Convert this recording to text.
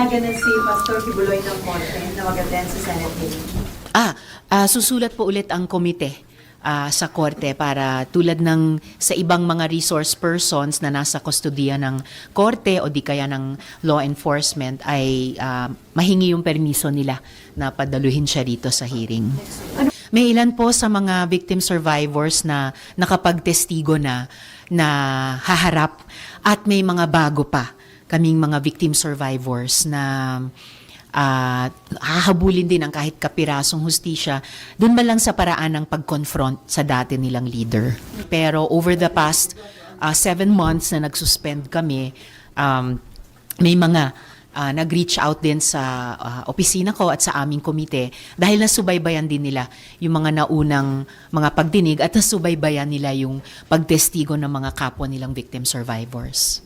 pinayagan na si Pastor Kibuloy ng Korte na mag-attend sa Senate hearing? Susulat po ulit ang komite sa korte para tulad ng sa ibang mga resource persons na nasa kustodiya ng korte o di kaya ng law enforcement ay mahingi yung permiso nila na padaluhin siya dito sa hearing. May ilan po sa mga victim survivors na nakapagtestigo na haharap at may mga bago pa kaming mga victim survivors na hahabulin din ang kahit kapirasong hustisya dun ba lang sa paraan ng pag-confront sa dati nilang leader. Pero over the past 7 months na nag-suspend kami, may mga nag-reach out din sa opisina ko at sa aming komite dahil nasubaybayan din nila yung mga naunang mga pagdinig at nasubaybayan nila yung pagtestigo ng mga kapwa nilang victim survivors.